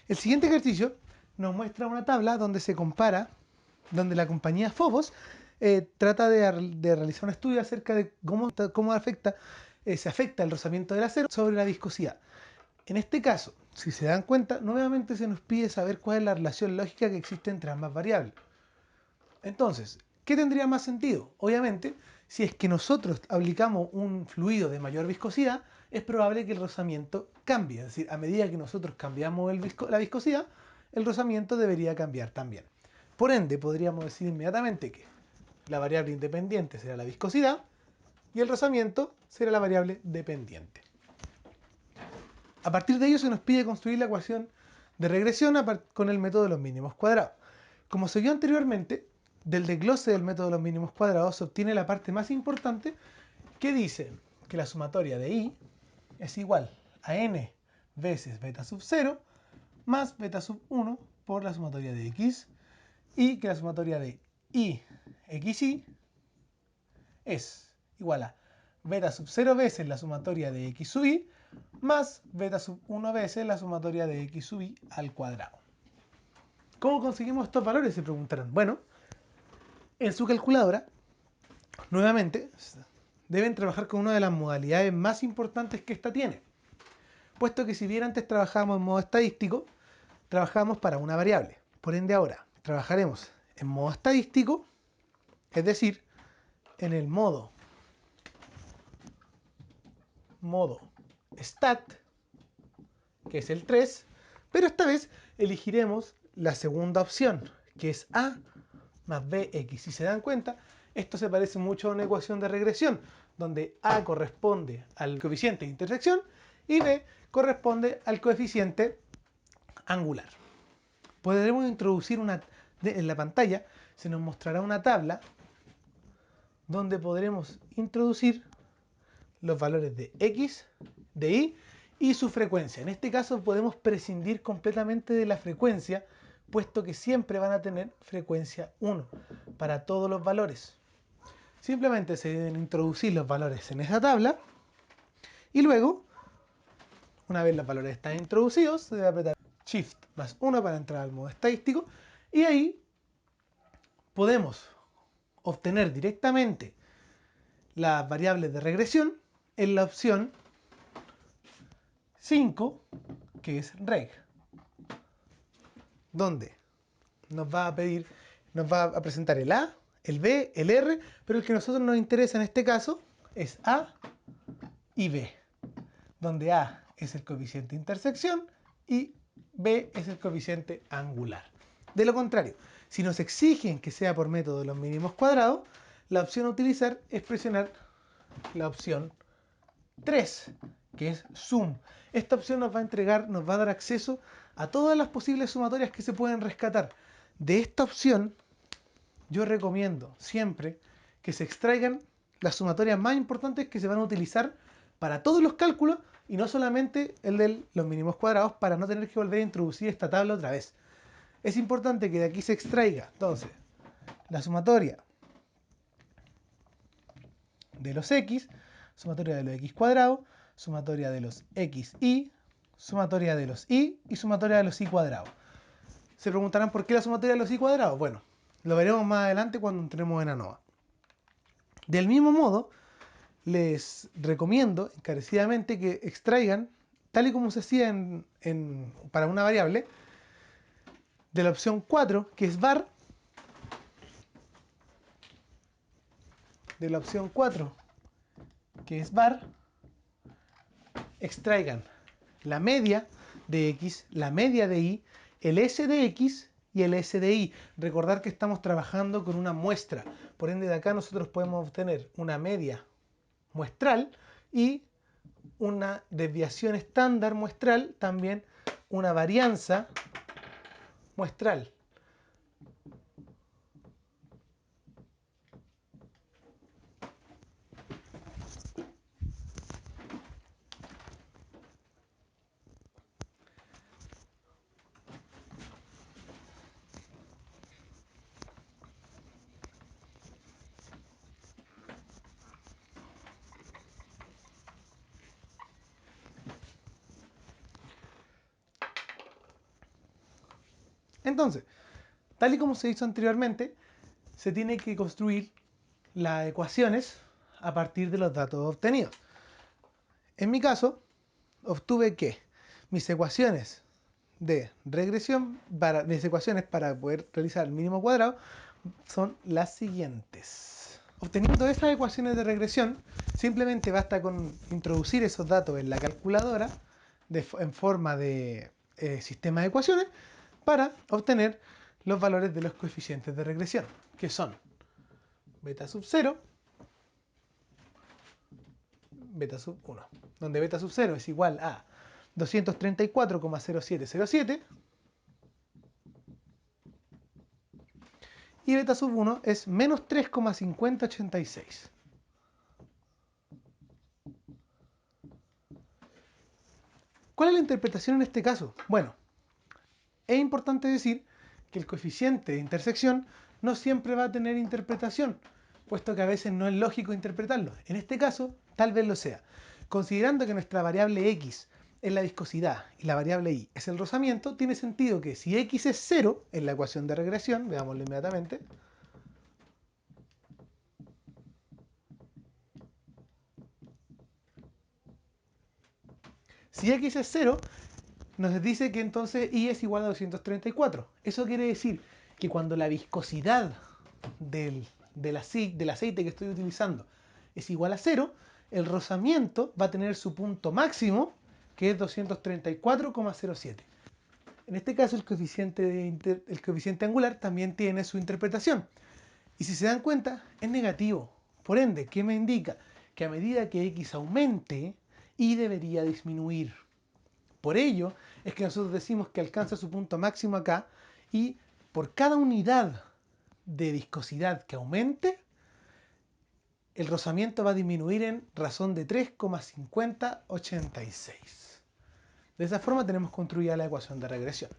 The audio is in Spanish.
El siguiente ejercicio nos muestra una tabla donde se compara, donde la compañía Phobos trata de realizar un estudio acerca de cómo se afecta el rozamiento del acero sobre la viscosidad. En este caso, si se dan cuenta, nuevamente se nos pide saber cuál es la relación lógica que existe entre ambas variables. Entonces, ¿qué tendría más sentido? Obviamente, si es que nosotros aplicamos un fluido de mayor viscosidad, es probable que el rozamiento cambie. Es decir, a medida que nosotros cambiamos la viscosidad, el rozamiento debería cambiar también. Por ende, podríamos decir inmediatamente que la variable independiente será la viscosidad y el rozamiento será la variable dependiente. A partir de ello se nos pide construir la ecuación de regresión con el método de los mínimos cuadrados. Como se vio anteriormente, del desglose del método de los mínimos cuadrados se obtiene la parte más importante, que dice que la sumatoria de i es igual a n veces beta sub 0 más beta sub 1 por la sumatoria de x, y que la sumatoria de i xi es igual a beta sub 0 veces la sumatoria de x sub i más beta sub 1 veces la sumatoria de x sub i al cuadrado. ¿Cómo conseguimos estos valores? Se preguntarán. Bueno, en su calculadora, nuevamente, deben trabajar con una de las modalidades más importantes que esta tiene. Puesto que si bien antes trabajábamos en modo estadístico, trabajamos para una variable. Por ende ahora trabajaremos en modo estadístico, es decir, en el modo stat, que es el 3, pero esta vez elegiremos la segunda opción, que es a más bx. Si se dan cuenta, esto se parece mucho a una ecuación de regresión, donde a corresponde al coeficiente de intersección y b corresponde al coeficiente angular. Podremos introducir en la pantalla, se nos mostrará una tabla donde podremos introducir los valores de x, de y y su frecuencia. En este caso podemos prescindir completamente de la frecuencia, puesto que siempre van a tener frecuencia 1 para todos los valores. Simplemente se deben introducir los valores en esa tabla y luego, una vez los valores están introducidos, se debe apretar Shift más 1 para entrar al modo estadístico y ahí podemos obtener directamente las variables de regresión en la opción 5, que es reg, donde nos va a presentar el A, el B, el R, pero el que a nosotros nos interesa en este caso es A y B, donde A es el coeficiente de intersección y B es el coeficiente angular. De lo contrario, si nos exigen que sea por método de los mínimos cuadrados, la opción a utilizar es presionar la opción 3, que es sum. Esta opción nos va a dar acceso a todas las posibles sumatorias que se pueden rescatar. De esta opción, yo recomiendo siempre que se extraigan las sumatorias más importantes que se van a utilizar para todos los cálculos y no solamente el de los mínimos cuadrados, para no tener que volver a introducir esta tabla otra vez. Es importante que de aquí se extraiga, entonces, la sumatoria de los x, sumatoria de los x cuadrados, sumatoria de los xy, sumatoria de los y sumatoria de los y cuadrados. Se preguntarán por qué la sumatoria de los y cuadrados. Bueno, lo veremos más adelante cuando entremos en ANOVA. Del mismo modo, les recomiendo encarecidamente que extraigan, tal y como se hacía para una variable, de la opción 4, que es var, de la opción 4, que es var, extraigan la media de x, la media de y, el s de x y el s de y. Recordar que estamos trabajando con una muestra, por ende de acá nosotros podemos obtener una media muestral y una desviación estándar muestral, también una varianza muestral. Entonces, tal y como se hizo anteriormente, se tiene que construir las ecuaciones a partir de los datos obtenidos. En mi caso, obtuve que mis ecuaciones de regresión, mis ecuaciones para poder realizar el mínimo cuadrado, son las siguientes. Obteniendo estas ecuaciones de regresión, simplemente basta con introducir esos datos en la calculadora en forma de sistema de ecuaciones para obtener los valores de los coeficientes de regresión, que son beta sub 0, beta sub 1, donde beta sub 0 es igual a 234,0707 y beta sub 1 es menos 3,5086. ¿Cuál es la interpretación en este caso? Bueno, es importante decir que el coeficiente de intersección no siempre va a tener interpretación, puesto que a veces no es lógico interpretarlo. En este caso, tal vez lo sea. Considerando que nuestra variable x es la viscosidad y la variable y es el rozamiento, tiene sentido que si x es 0 en la ecuación de regresión, veámoslo inmediatamente, si x es 0, nos dice que entonces y es igual a 234. Eso quiere decir que cuando la viscosidad del aceite que estoy utilizando es igual a 0, el rozamiento va a tener su punto máximo, que es 234,07. En este caso, el coeficiente angular también tiene su interpretación. Y si se dan cuenta, es negativo. Por ende, ¿qué me indica? Que a medida que x aumente, y debería disminuir. Por ello es que nosotros decimos que alcanza su punto máximo acá y por cada unidad de viscosidad que aumente, el rozamiento va a disminuir en razón de 3,5086. De esa forma tenemos construida la ecuación de regresión.